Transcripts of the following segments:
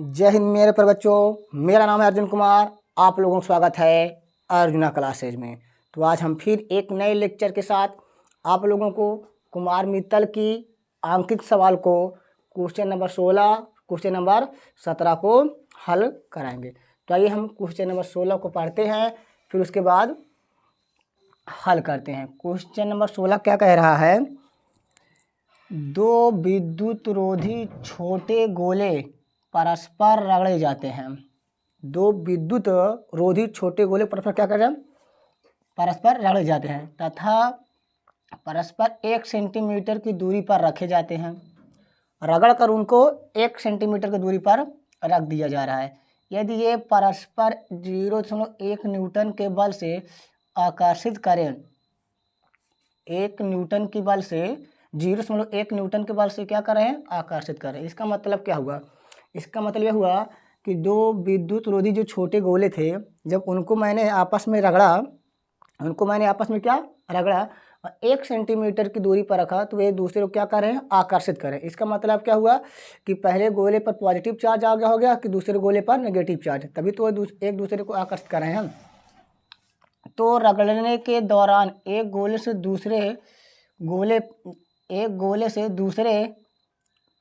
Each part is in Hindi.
जय हिंद मेरे पर बच्चों, मेरा नाम है अर्जुन कुमार। आप लोगों का स्वागत है अर्जुना क्लासेज में। तो आज हम फिर एक नए लेक्चर के साथ आप लोगों को कुमार मित्तल की अंकित सवाल को क्वेश्चन नंबर 16, क्वेश्चन नंबर 17 को हल कराएंगे। तो आइए हम क्वेश्चन नंबर 16 को पढ़ते हैं, फिर उसके बाद हल करते हैं। क्वेश्चन नंबर 16 क्या कह रहा है? दो विद्युत रोधी छोटे गोले परस्पर रगड़े जाते हैं। दो विद्युत रोधी छोटे गोले परस्पर क्या कर रहे हैं? परस्पर रगड़े जाते हैं तथा परस्पर 1 सेंटीमीटर की दूरी पर रखे जाते हैं। रगड़ कर उनको 1 सेंटीमीटर की दूरी पर रख दिया जा रहा है। यदि ये परस्पर 0.1 न्यूटन के बल से आकर्षित करें, 1 न्यूटन की बल से 0.1 न्यूटन के बल से क्या कर रहे हैं? आकर्षित कर रहे हैं। इसका मतलब क्या हुआ? इसका मतलब यह हुआ कि दो विद्युत रोधी जो छोटे गोले थे, जब उनको मैंने आपस में रगड़ा, क्या रगड़ा और 1 सेंटीमीटर की दूरी पर रखा, तो वे एक दूसरे को क्या कर रहे हैं? आकर्षित करें। इसका मतलब क्या हुआ कि पहले गोले पर पॉजिटिव चार्ज आ गया हो गया कि दूसरे गोले पर नेगेटिव चार्ज, तभी तो एक दूसरे को आकर्षित कर रहे हैं। तो रगड़ने के दौरान एक गोले से दूसरे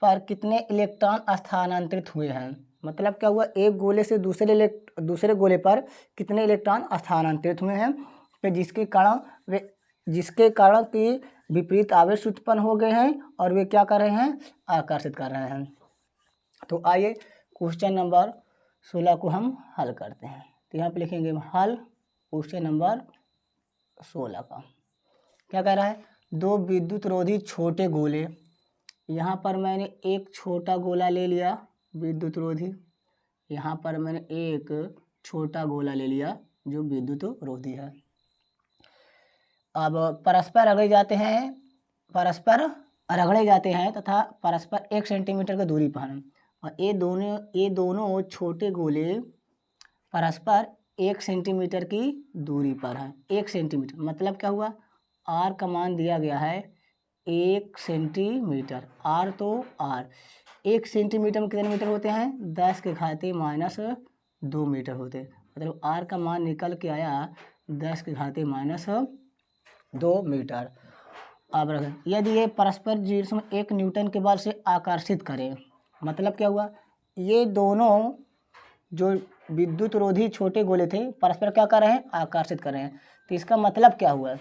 पर कितने इलेक्ट्रॉन स्थानांतरित हुए हैं? मतलब क्या हुआ? एक गोले से दूसरे गोले पर कितने इलेक्ट्रॉन स्थानांतरित हुए हैं, तो जिसके कारण कि विपरीत आवेश उत्पन्न हो गए हैं और वे क्या कर रहे हैं? आकर्षित कर रहे हैं। तो आइए क्वेश्चन नंबर 16 को हम हल करते हैं। तो यहाँ पे लिखेंगे हल क्वेश्चन नंबर 16 का। क्या कह रहा है? दो विद्युत रोधी छोटे गोले, यहाँ पर मैंने एक छोटा गोला ले लिया विद्युत रोधी, यहाँ पर मैंने एक छोटा गोला ले लिया जो विद्युत रोधी है। अब परस्पर रगड़े जाते हैं तथा परस्पर 1 सेंटीमीटर की दूरी पर हैं। और ये दोनों छोटे गोले परस्पर 1 सेंटीमीटर की दूरी पर हैं। 1 सेंटीमीटर मतलब क्या हुआ? आर का मान दिया गया है 1 सेंटीमीटर। आर तो आर 1 सेंटीमीटर में कितने मीटर होते हैं? 10⁻² मीटर होते हैं। मतलब आर का मान निकल के आया 10⁻² मीटर। अब रखें, यदि ये परस्पर 0.1 न्यूटन के बल से आकर्षित करें, मतलब क्या हुआ? ये दोनों जो विद्युत रोधी छोटे गोले थे परस्पर क्या कर रहे हैं? आकर्षित कर रहे हैं। तो इसका मतलब क्या हुआ?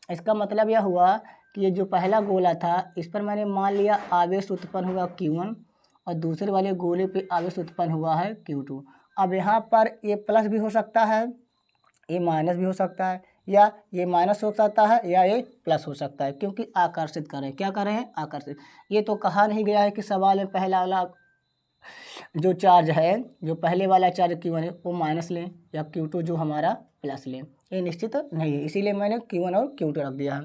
इसका मतलब यह हुआ कि ये जो पहला गोला था इस पर मैंने मान लिया आवेश उत्पन्न हुआ Q1 और दूसरे वाले गोले पे आवेश उत्पन्न हुआ है Q2। अब यहाँ पर ये प्लस भी हो सकता है, ये माइनस भी हो सकता है, या ये माइनस हो सकता है या ये प्लस हो सकता है, क्योंकि आकर्षित कर रहे हैं। क्या कर रहे हैं? आकर्षित। ये तो कहा नहीं गया है कि सवाल में पहला वाला जो चार्ज है, जो पहले वाला चार्ज Q1 है वो माइनस लें या Q2 जो हमारा प्लस लें, ये निश्चित नहीं है, इसीलिए मैंने Q1 और Q2 रख दिया है।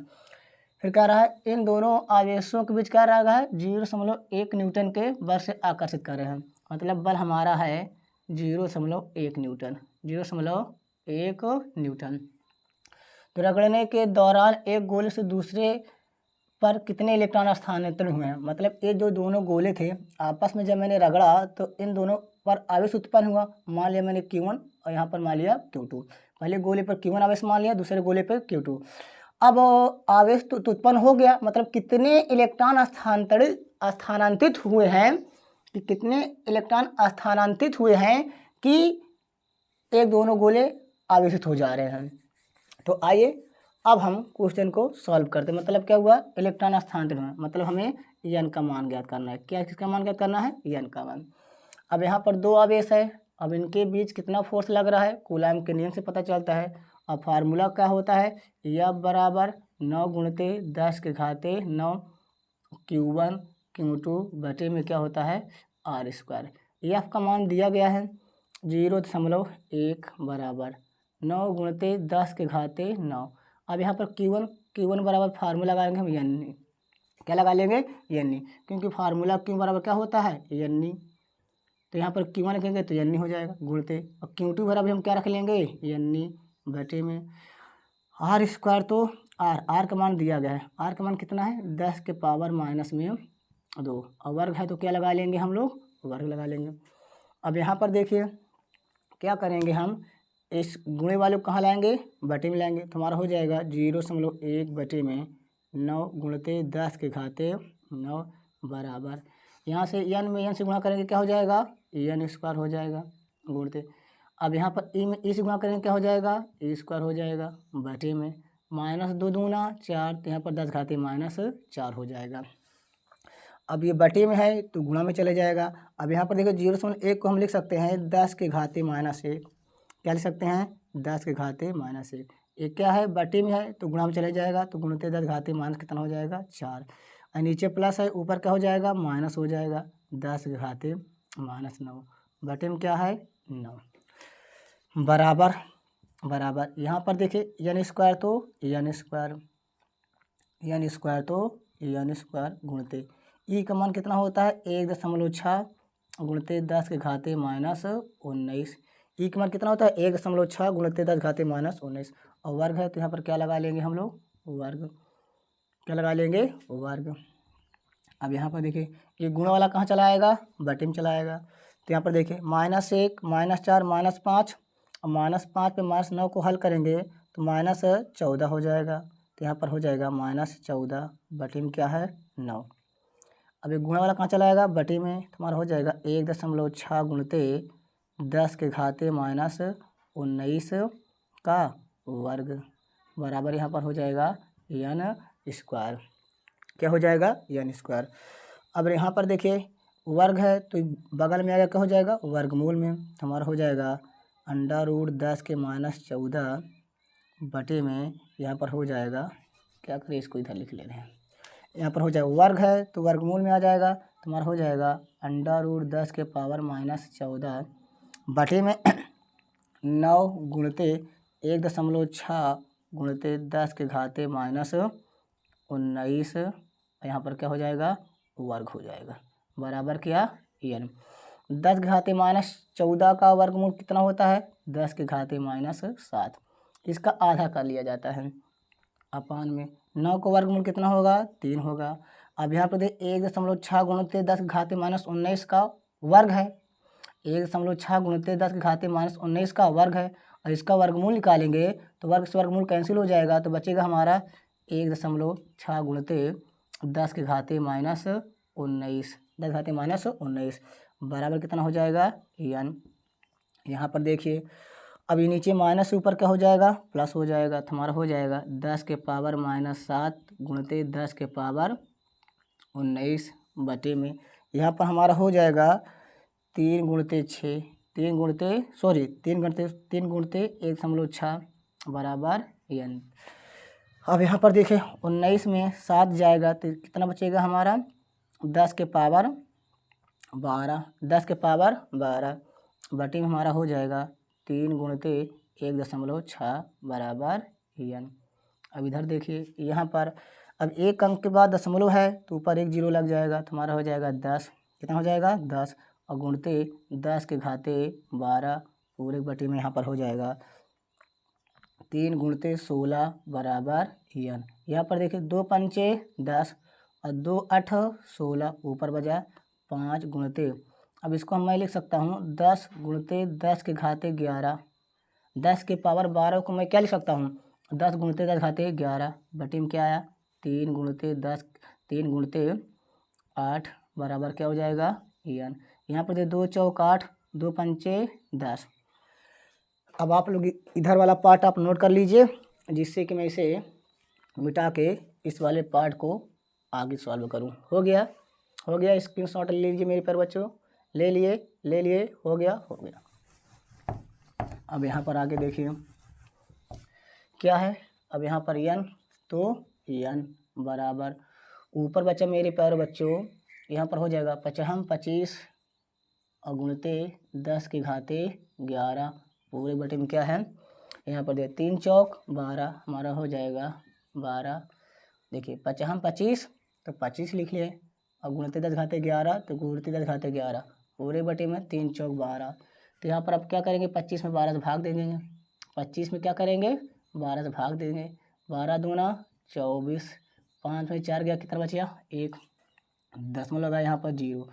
फिर कह रहा है इन दोनों आवेशों के बीच क्या रहा है? 0.1 न्यूटन के बल से आकर्षित कर रहे हैं। मतलब बल हमारा है 0.1 न्यूटन, 0.1 न्यूटन। तो रगड़ने के दौरान एक गोले से दूसरे पर कितने इलेक्ट्रॉन स्थानांतरित हुए हैं? मतलब ये जो दोनों गोले थे आपस में जब मैंने रगड़ा तो इन दोनों पर आवेश उत्पन्न हुआ। मान लिया मैंने Q1 और यहाँ पर मान लिया Q2। पहले गोले पर Q1 आवेश मान लिया, दूसरे गोले पर Q2। अब आवेश तो उत्पन्न हो गया, मतलब कितने इलेक्ट्रॉन स्थानांतरित हुए हैं, कि कितने इलेक्ट्रॉन स्थानांतरित हुए हैं कि एक दोनों गोले आवेशित हो जा रहे हैं। तो आइए अब हम क्वेश्चन को सॉल्व करते हैं। मतलब क्या हुआ? इलेक्ट्रॉन स्थानांतरित हुआ, मतलब हमें n का मान ज्ञात करना है। क्या किसका मान ज्ञात करना है? n का मान। अब यहाँ पर दो आवेश है, अब इनके बीच कितना फोर्स लग रहा है? कूलॉम के नियम से पता चलता है। अब फार्मूला क्या होता है? F बराबर 9 × 10⁹ Q1 Q2 बटे में क्या होता है? R²। F का मान दिया गया है 0.1 बराबर 9 × 10⁹। अब यहाँ पर Q1 बराबर फार्मूला लगाएंगे हम n। क्या लगा लेंगे? n, क्योंकि फार्मूला Q बराबर क्या होता है? n। तो यहाँ पर Q1 लिखेंगे तो n हो जाएगा गुणते, और Q2 बराबर हम क्या रख लेंगे? n बटे में R²। तो R का मान दिया गया है, R का मान कितना है? 10⁻⁻²। और वर्ग है तो क्या लगा लेंगे हम लोग? वर्ग लगा लेंगे। अब यहाँ पर देखिए क्या करेंगे, हम इस गुणे वाले को कहाँ लाएंगे, बटे में लाएंगे। तो हमारा हो जाएगा 0.1/9 गुणते 10 के घाते 9 बराबर, यहाँ से n में n से गुणा करेंगे क्या हो जाएगा, n² हो जाएगा गुणते। अब यहाँ पर ई में ई से गुणा करेंगे क्या हो जाएगा, e² हो जाएगा बटे में -2 दूना 4, तो यहाँ पर 10 घाते -4 हो जाएगा। अब ये बटे में है तो गुणा में चले जाएगा। अब यहाँ पर देखो 0.1 को हम लिख सकते हैं 10 के घाते -1, क्या लिख सकते हैं 10 के घाते -1। एक क्या है बटे में है तो गुणा में चले जाएगा, तो गुणते 10 घाते माइनस कितना हो जाएगा 4, और नीचे प्लस है ऊपर क्या हो जाएगा माइनस हो जाएगा 10 के घाते -9 बटे में क्या है 9 बराबर बराबर। यहाँ पर देखिए n² तो n² गुणते ई का मान कितना होता है 1.6 गुणते 10 के घाते -19। ई का मान कितना होता है 1.6 गुणते 10 घाते -19, और वर्ग है तो यहाँ पर क्या लगा लेंगे हम लोग वर्ग, क्या लगा लेंगे वर्ग। अब यहाँ पर देखिए ये गुणा वाला कहाँ चला आएगा, बटे में चला आएगा। तो यहाँ पर देखिए -1 -4 -5, और -5 पे -9 को हल करेंगे तो -14 हो जाएगा। तो यहाँ पर हो जाएगा -14 बटे में क्या है 9। अब ये गुणा वाला कहाँ चला आएगा बटे में, तो हमारा हो जाएगा 1.6 गुणते 10 के घाते -19 का वर्ग बराबर, यहाँ पर हो जाएगा n², क्या हो जाएगा n²। अब यहाँ पर देखिए वर्ग है तो बगल में आगे क्या हो जाएगा वर्गमूल में, तो हमारा हो जाएगा √10 के -14 बटे में, यहाँ पर हो जाएगा क्या करें इसको इधर लिख ले रहे हैं, यहाँ पर हो जाएगा वर्ग है तो वर्गमूल में आ जाएगा, तो हमारा हो जाएगा √10 के पावर -14 बटे में 9 गुणते 1.6 गुणते 10 के घाते -19, यहाँ पर क्या हो जाएगा वर्ग हो जाएगा बराबर क्या n। 10 के घाते -14 का वर्गमूल कितना होता है 10 के घाते -7, इसका आधा कर लिया जाता है अपान में। 9 का वर्गमूल कितना होगा 3 होगा। अब यहाँ पर देखिए 1.6 गुणते 10 के घाते -19 का वर्ग है, 1.6 गुणते 10 के घाते -19 का वर्ग है, और इसका वर्गमूल निकालेंगे तो वर्ग से वर्गमूल कैंसिल हो जाएगा, तो बचेगा हमारा 1.6 गुणते 10 के घाते -19 बराबर कितना हो जाएगा n। यहाँ पर देखिए अब ये नीचे माइनस से ऊपर क्या हो जाएगा प्लस हो जाएगा, तो हमारा हो जाएगा 10 के पावर -7 गुणते 10 के पावर 19 बटे में, यहाँ पर हमारा हो जाएगा 3 गुणते 1.6 बराबर n। अब यहाँ पर देखिए 19 में 7 जाएगा तो कितना बचेगा हमारा 10 के पावर 12 बटे में हमारा हो जाएगा 3 गुणते 1.6 बराबर n। अब इधर देखिए यहाँ पर अब एक अंक के बाद दशमलव है तो ऊपर एक जीरो लग जाएगा, तो हमारा हो जाएगा 10, कितना हो जाएगा 10, और गुणते 10 के घाते 12 पूरे बटे में यहाँ पर हो जाएगा 3 गुणते 16 बराबर n। यहाँ पर देखिए 2 पंचे 10 और 2 8 16 ऊपर बजा 5 गुणते, अब इसको हम मैं लिख सकता हूँ 10 गुणते 10 के घाते 11, 10 के पावर 12 को मैं क्या लिख सकता हूँ 10 गुणते 10 घाते 11 बटे में क्या आया 3 गुणते 8 बराबर क्या हो जाएगा n। यहाँ पर 2 चौक 8 2 पंचे 10। अब आप लोग इधर वाला पार्ट आप नोट कर लीजिए, जिससे कि मैं इसे मिटा के इस वाले पार्ट को आगे सॉल्व करूँ। हो गया स्क्रीनशॉट ले लीजिए मेरे प्यारे बच्चों, ले लिए हो गया। अब यहाँ पर आगे देखिए क्या है, अब यहाँ पर n, तो n बराबर ऊपर बचा मेरे प्यारे बच्चों यहाँ पर हो जाएगा 25 और गुणते 10 के घाते 11 पूरे बटे में क्या है, यहाँ पर देखिए 3 चौक 12 हमारा हो जाएगा 12। देखिए 25 तो 25 लिख लिए, और गुणते 10 घाते 11 तो गुणते 10 घाते 11 पूरे बटे में 3 चौक 12। तो यहाँ पर आप क्या करेंगे 25 में 12 से भाग दे देंगे, 25 में क्या करेंगे 12 से भाग देंगे, 12 दूना 24, 5 में 4 गया कितना बचा 1, दशमलव लगा यहाँ पर 0।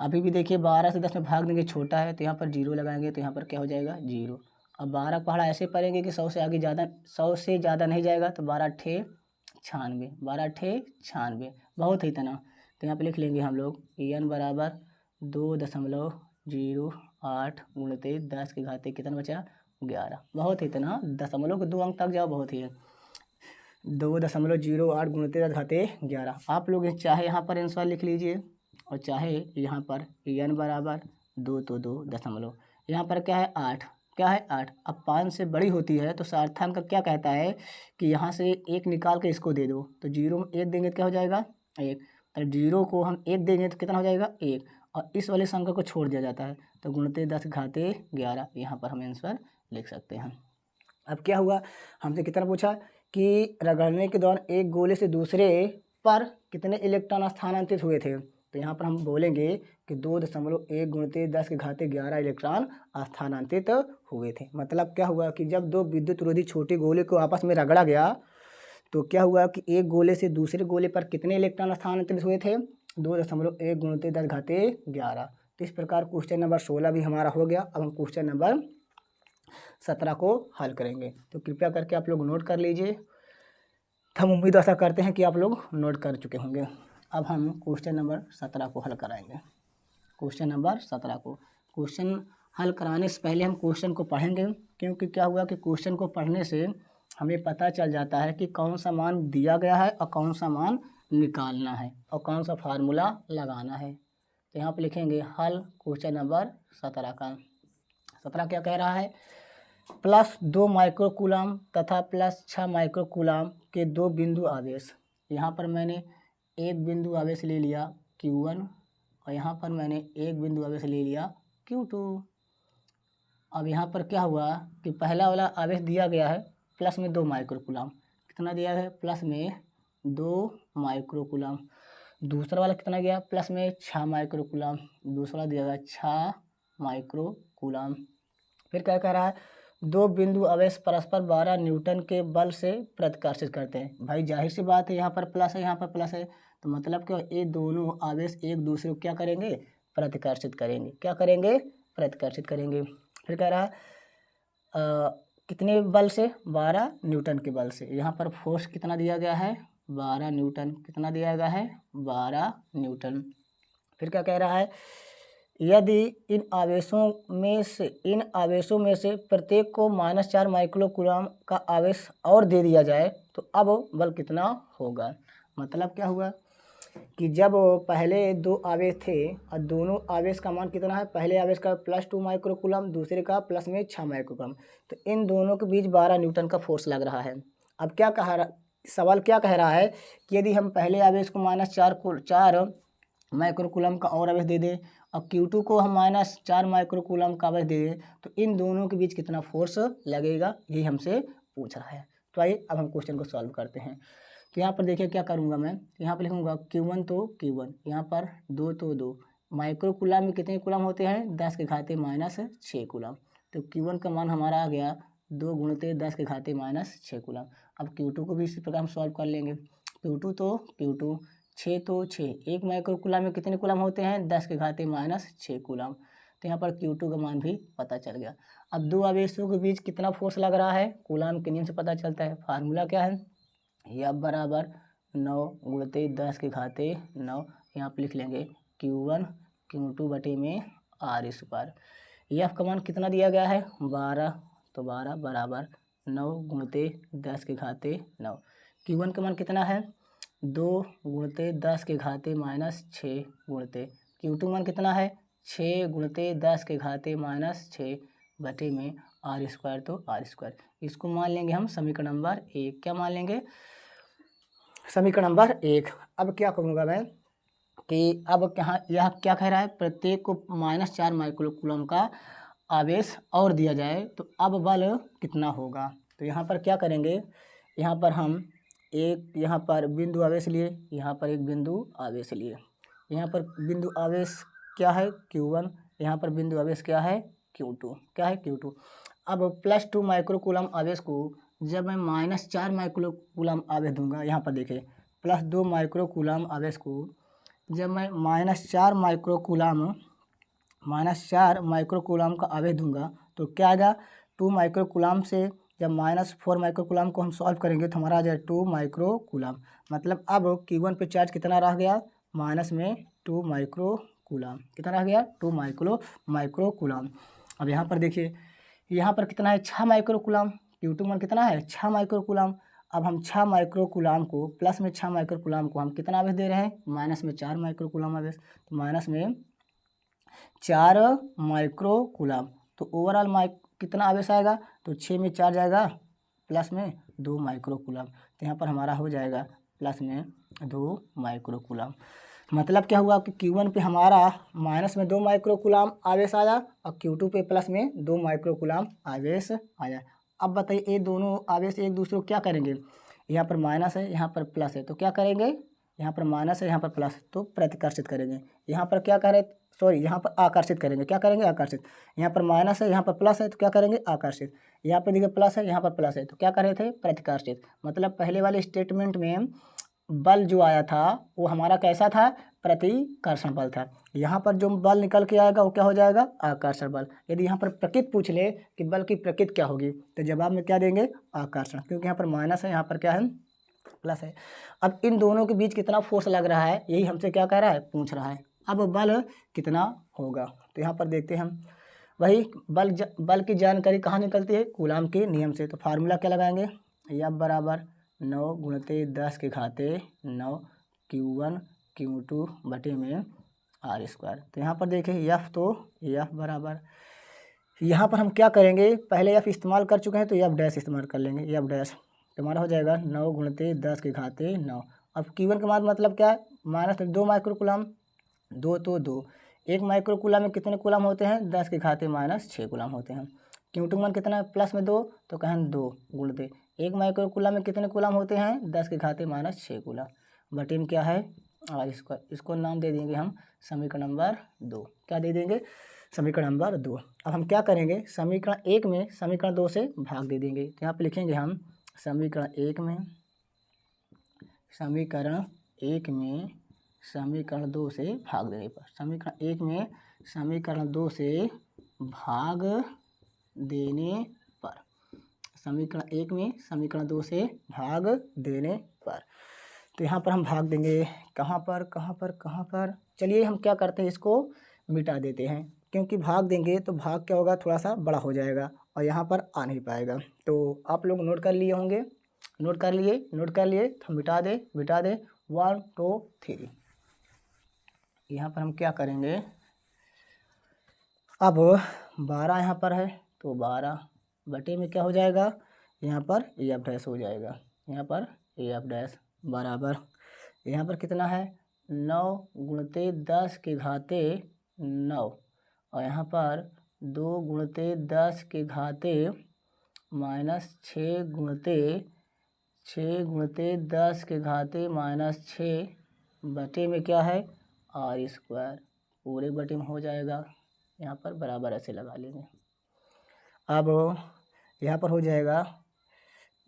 अभी भी देखिए 12 से 10 में भाग देंगे छोटा है तो यहाँ पर 0 लगाएंगे तो यहाँ पर क्या हो जाएगा 0। अब 12 पहाड़ा ऐसे पढ़ेंगे कि 100 से आगे ज़्यादा 100 से ज़्यादा नहीं जाएगा तो 12 ठे 96, 12 ठे 96 बहुत ही तना। तो यहाँ पे लिख लेंगे हम लोग n बराबर 2.08 गुणित 10 के घाते कितना बचा 11। बहुत ही तना, दशमलव के 2 अंक तक जाओ बहुत ही है। 2.08 गुणित 10 घाते 11। आप लोग चाहे यहाँ पर आंसर लिख लीजिए और चाहे यहाँ पर n बराबर 2 तो 2 दशमलव, यहाँ पर क्या है 8, क्या है 8। अब 5 से बड़ी होती है तो सार्थांक क्या कहता है कि यहाँ से 1 निकाल के इसको दे दो तो 0 में 1 देंगे तो क्या हो जाएगा 1, और 0 को हम 1 देंगे तो कितना हो जाएगा 1, और इस वाले संख्या को छोड़ दिया जाता है तो गुणित 10 घाते 11 यहाँ पर हम आंसर लिख सकते हैं। अब क्या हुआ, हमसे कितना पूछा कि रगड़ने के दौरान एक गोले से दूसरे पर कितने इलेक्ट्रॉन स्थानांतरित हुए थे। तो यहाँ पर हम बोलेंगे कि 2.1 गुणित 10 के घाते 11 इलेक्ट्रॉन स्थानांतरित हुए थे। मतलब क्या हुआ कि जब दो विद्युत रोधी छोटे गोले को आपस में रगड़ा गया तो क्या हुआ कि एक गोले से दूसरे गोले पर कितने इलेक्ट्रॉन स्थानांतरित हुए थे 2.1 गुणित 10 घाते 11। तो इस प्रकार क्वेश्चन नंबर 16 भी हमारा हो गया। अब हम क्वेश्चन नंबर 17 को हल करेंगे। तो कृपया करके आप लोग नोट कर लीजिए। हम उम्मीद ऐसा करते हैं कि आप लोग नोट कर चुके होंगे। अब हम क्वेश्चन नंबर 17 को हल कराएंगे। क्वेश्चन नंबर 17 को क्वेश्चन हल कराने से पहले हम क्वेश्चन को पढ़ेंगे, क्योंकि क्या हुआ कि क्वेश्चन को पढ़ने से हमें पता चल जाता है कि कौन सा मान दिया गया है और कौन सा मान निकालना है और कौन सा फार्मूला लगाना है। तो यहाँ पर लिखेंगे हल क्वेश्चन नंबर 17 का। 17 क्या कह रहा है, +2 माइक्रोकूलम तथा +6 माइक्रोकूलम के 2 बिंदु आवेश। यहाँ पर मैंने एक बिंदु आवेश ले लिया Q1 और यहाँ पर मैंने एक बिंदु आवेश ले लिया Q2। अब यहाँ पर क्या हुआ कि पहला वाला आवेश दिया गया है प्लस में 2 माइक्रोकूलम, कितना दिया है प्लस में 2 माइक्रोकूलम। दूसरा वाला कितना गया प्लस में 6 माइक्रोकूलम, दूसरा दिया गया 6 माइक्रोकूलम। फिर क्या कह रहा है, 2 बिंदु आवेश परस्पर 12 न्यूटन के बल से प्रतिकर्षित करते हैं। भाई जाहिर सी बात है यहाँ पर प्लस है यहाँ पर प्लस है, तो मतलब क्या ये दोनों आवेश एक दूसरे को क्या करेंगे प्रतिकर्षित करेंगे, क्या करेंगे प्रतिकर्षित करेंगे। फिर कह रहा है कितने बल से 12 न्यूटन के बल से। यहाँ पर फोर्स कितना दिया गया है 12 न्यूटन, कितना दिया गया है 12 न्यूटन। फिर क्या कह रहा है, यदि इन आवेशों में से प्रत्येक को -4 माइक्रोकूलम का आवेश और दे दिया जाए तो अब बल कितना होगा। मतलब क्या हुआ कि जब पहले 2 आवेश थे और दोनों आवेश का मान कितना है, पहले आवेश का +2 माइक्रोकूलम, दूसरे का प्लस में 6 माइक्रोकूलम, तो इन दोनों के बीच 12 न्यूटन का फोर्स लग रहा है। अब क्या कहा सवाल क्या कह रहा है कि यदि हम पहले आवेश को -4 माइक्रोकूलम का और आवेश दे दें और Q2 को हम -4 माइक्रोकूलम का आवेश दे दें तो इन दोनों के बीच कितना फोर्स लगेगा, यही हमसे पूछ रहा है। तो आइए अब हम क्वेश्चन को सॉल्व करते हैं। तो यहाँ पर देखिए क्या करूँगा मैं, यहाँ पर लिखूँगा Q1 तो Q1, यहाँ पर 2 तो 2, माइक्रोकूलम में कितने कूलम होते हैं 10 के घाते -6 कूलम। तो Q1 का मान हमारा आ गया 2 गुणित 10 के घाते -6 कूलम। अब Q2 को भी इसी प्रकार हम सॉल्व कर लेंगे। Q2 तो Q2, 6 तो 6, एक माइक्रोकूलम में कितने कूलम होते हैं 10 के घाते -6 कूलम। तो यहाँ पर Q2 का मान भी पता चल गया। अब 2 आवेशों के बीच कितना फोर्स लग रहा है कूलम के नियम से पता चलता है। फार्मूला क्या है, F बराबर 9 गुणित 10 के घाते 9। यहाँ पर लिख लेंगे Q1 Q2 बटे में R²। F का मान कितना दिया गया है 12, तो 12 बराबर 9 गुणित 10 के घाते 9। Q1 का मान कितना है 2 गुणित 10 के घाते -6 गुणित Q2 मान कितना है 6 गुणित 10 के घाते -6 बटे में R², तो R²। इसको मान लेंगे हम समीकरण नंबर 1। क्या मान लेंगे समीकरण नंबर 1। अब क्या करूँगा मैं कि अब यह क्या कह रहा है, प्रत्येक को -4 माइक्रोकूलम का आवेश और दिया जाए तो अब बल कितना होगा। तो यहाँ पर क्या करेंगे, यहाँ पर हम एक यहाँ पर बिंदु आवेश लिए, यहाँ पर एक बिंदु आवेश लिए, यहाँ पर बिंदु आवेश क्या है Q1, यहाँ पर बिंदु आवेश क्या है Q2, क्या है Q2। अब +2 माइक्रोकूलम आवेश को जब मैं -4 माइक्रोकूलम आवेश दूंगा, यहाँ पर देखिए +2 माइक्रोकूलम आवेश को जब मैं -4 माइक्रोकूलाम का आवेश दूंगा तो क्या आएगा, 2 माइक्रोकूलाम से जब -4 माइक्रोकूलाम को हम सॉल्व करेंगे तो हमारा आ जाएगा 2 माइक्रोकूलाम। मतलब अब Q1 पे चार्ज कितना रह गया, माइनस में 2 माइक्रोकूलाम। कितना रह गया, 2 माइक्रोकूलाम। अब यहाँ पर देखिए, यहाँ पर कितना है, 6 माइक्रोकूलाम। Q2 कितना है, 6 माइक्रोकूलाम। अब हम 6 माइक्रोकूलाम को प्लस में 6 माइक्रोकूलाम को हम कितना आवेश दे रहे हैं, माइनस में 4 माइक्रोकूलाम आवेश। तो माइनस में 4 माइक्रोकूलाम, तो ओवरऑल कितना आवेश आएगा, तो 6 में 4 जाएगा, प्लस में 2 माइक्रोकूलाम। तो यहाँ पर हमारा हो जाएगा प्लस में 2 माइक्रोकूलाम। मतलब क्या हुआ कि Q1 पे हमारा माइनस में 2 माइक्रोकूलाम आवेश आया और Q2 पे प्लस में 2 माइक्रोकूलाम आवेश आया। अब बताइए ये दोनों आवेश एक दूसरे को क्या करेंगे, यहाँ पर माइनस है यहाँ पर प्लस है, तो क्या करेंगे, यहाँ पर माइनस है यहाँ पर प्लस, तो प्रतिकर्षित करेंगे। यहाँ पर क्या करें, सॉरी यहाँ पर आकर्षित करेंगे। क्या करेंगे, आकर्षित। यहाँ पर माइनस है यहाँ पर प्लस है, तो क्या करेंगे, आकर्षित। यहाँ पर देखिए प्लस है यहाँ पर प्लस है, तो क्या कर रहे थे, प्रतिकर्षित। मतलब पहले वाले स्टेटमेंट में बल जो आया था वो हमारा कैसा था, प्रतिकर्षण बल था। यहाँ पर जो बल निकल के आएगा वो क्या हो जाएगा, आकर्षण बल। यदि यहाँ पर प्रकृति पूछ ले कि बल की प्रकृति क्या होगी, तो जवाब में क्या देंगे, आकर्षण, क्योंकि यहाँ पर माइनस है यहाँ पर क्या है, प्लस है। अब इन दोनों के बीच कितना फोर्स लग रहा है, यही हमसे क्या कह रहा है, पूछ रहा है। अब बल कितना होगा, तो यहाँ पर देखते हैं हम, वही बल की जानकारी कहाँ निकलती है, कूलाम के नियम से। तो फार्मूला क्या लगाएंगे, F बराबर 9 गुणित 10 के घाते 9 Q1 Q2 बटे में R²। तो यहाँ पर देखिए F बराबर, यहाँ पर हम क्या करेंगे, पहले F इस्तेमाल कर चुके हैं तो F डैश इस्तेमाल कर लेंगे। F डैश हमारा हो जाएगा 9 गुणित 10 के घाते 9। अब Q1 का मतलब क्या है, माइनस 2 माइक्रोकूलाम, 2 तो 2, 1 माइक्रोकूलाम में कितने कूलाम होते हैं, 10 के घाते -6 कूलाम होते हैं। Q2 कितना है, प्लस में 2, तो कहें 2 गुणित 1 माइक्रोकूलाम में कितने कूलाम होते हैं, 10 के घाते -6 कूलाम बटे में क्या है R²। इसको नाम दे देंगे हम समीकरण नंबर 2। क्या दे देंगे, समीकरण नंबर 2। अब हम क्या करेंगे, समीकरण 1 में समीकरण 2 से भाग दे देंगे। तो यहाँ पर लिखेंगे हम समीकरण 1 में समीकरण 2 से भाग देने पर, समीकरण 1 में समीकरण 2 से भाग देने पर, समीकरण 1 में समीकरण 2 से भाग देने पर। तो यहाँ पर हम भाग देंगे कहाँ पर, चलिए हम क्या करते हैं, इसको मिटा देते हैं, क्योंकि भाग देंगे तो भाग क्या होगा, थोड़ा सा बड़ा हो जाएगा और यहाँ पर आ नहीं पाएगा। तो आप लोग नोट कर लिए होंगे, नोट कर लिए तो मिटा दे 1 2 3। यहाँ पर हम क्या करेंगे, अब 12 यहाँ पर है तो 12 बटे में क्या हो जाएगा, यहाँ पर F डैश हो जाएगा, यहाँ पर F डैश बराबर, यहाँ पर कितना है 9 गुणित 10 के घाते 9 और यहाँ पर 2 गुणित 10 के घाते -6 गुणित 10 के घाते -6 बटे में क्या है R², पूरे बटे में हो जाएगा। यहाँ पर बराबर ऐसे लगा लेंगे। अब यहाँ पर हो जाएगा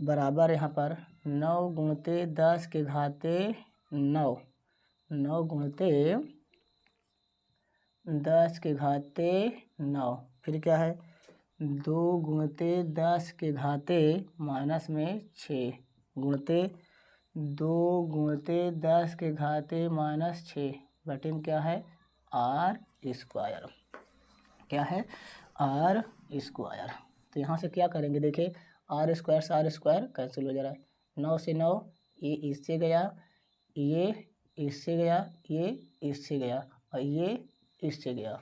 बराबर, यहाँ पर 9 गुणित 10 के घाते 9 गुणित 10 के घाते 9, फिर क्या है 2 गुणित 10 के घाते -6 गुणित 2 गुणित 10 के घाते -6 बटे में क्या है R², क्या है R²। तो यहाँ से क्या करेंगे, देखिए R² से R² कैंसिल हो जा रहा है, 9 से 9, ये इससे गया, ये इससे गया, ये इससे गया और ये इससे गया,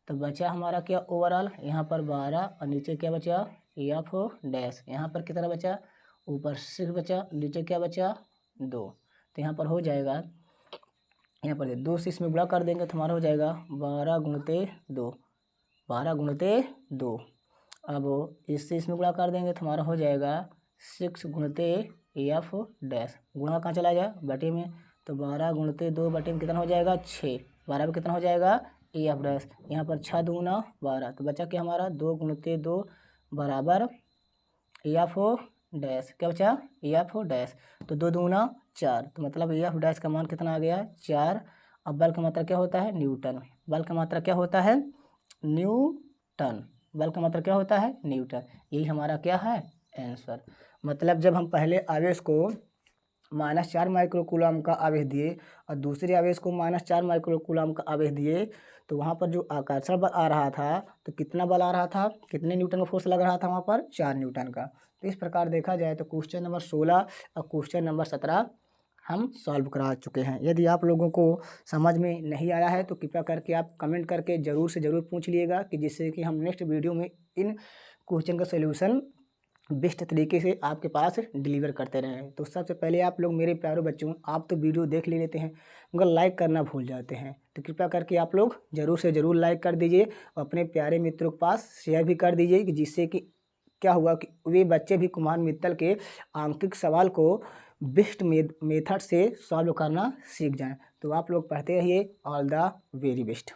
तो बचा हमारा क्या ओवरऑल, यहाँ पर 12 और नीचे क्या बचा F डैश। यहाँ पर कितना बचा, ऊपर 6 बचा, नीचे क्या बचा 2। तो यहाँ पर हो जाएगा, यहाँ पर 2 से इसमें गुणा कर देंगे तो हमारा हो जाएगा 12 गुणित 2। अब इससे इसमें गुणा कर देंगे तो हमारा हो जाएगा 6 गुणित F डैश, गुणा कहाँ चला जाए बटे में, तो 12 गुणित 2 बटे में कितना हो जाएगा 6, 12 में कितना हो जाएगा F डैश। यहाँ पर 6 दूना 12, तो बचा क्या हमारा 2 गुणित 2 बराबर F डैश, क्या बचा F डैश, तो 2 दूना 4, तो मतलब F डैश का मान कितना आ गया 4। अब बल का मात्रा क्या होता है? न्यूटन। बल का मात्रा क्या होता है? न्यूटन। बल का मात्रा क्या होता है? न्यूटन। यही हमारा क्या है? आंसर। मतलब जब हम पहले आवेश को -4 माइक्रोकूलम का आवेश दिए और दूसरे आवेश को -4 माइक्रोकूलम का आवेश दिए, तो वहाँ पर जो आकर्षण बल आ रहा था, तो कितना बल आ रहा था, कितने न्यूटन का फोर्स लग रहा था वहाँ पर? 4 न्यूटन का। तो इस प्रकार देखा जाए तो क्वेश्चन नंबर 16 और क्वेश्चन नंबर 17 हम सॉल्व करा चुके हैं। यदि आप लोगों को समझ में नहीं आया है तो कृपया करके आप कमेंट करके ज़रूर से ज़रूर पूछ लिएगा, कि जिससे कि हम नेक्स्ट वीडियो में इन क्वेश्चन का सोल्यूशन बेस्ट तरीके से आपके पास डिलीवर करते रहें। तो सबसे पहले आप लोग मेरे प्यारे बच्चों, आप तो वीडियो देख ले लेते हैं मगर लाइक करना भूल जाते हैं, तो कृपया करके आप लोग ज़रूर से ज़रूर लाइक कर दीजिए और अपने प्यारे मित्रों के पास शेयर भी कर दीजिए, कि जिससे कि क्या हुआ कि वे बच्चे भी कुमार मित्तल के आंकिक सवाल को बेस्ट मेथड से सॉल्व करना सीख जाएं। तो आप लोग पढ़ते रहिए। All the very best.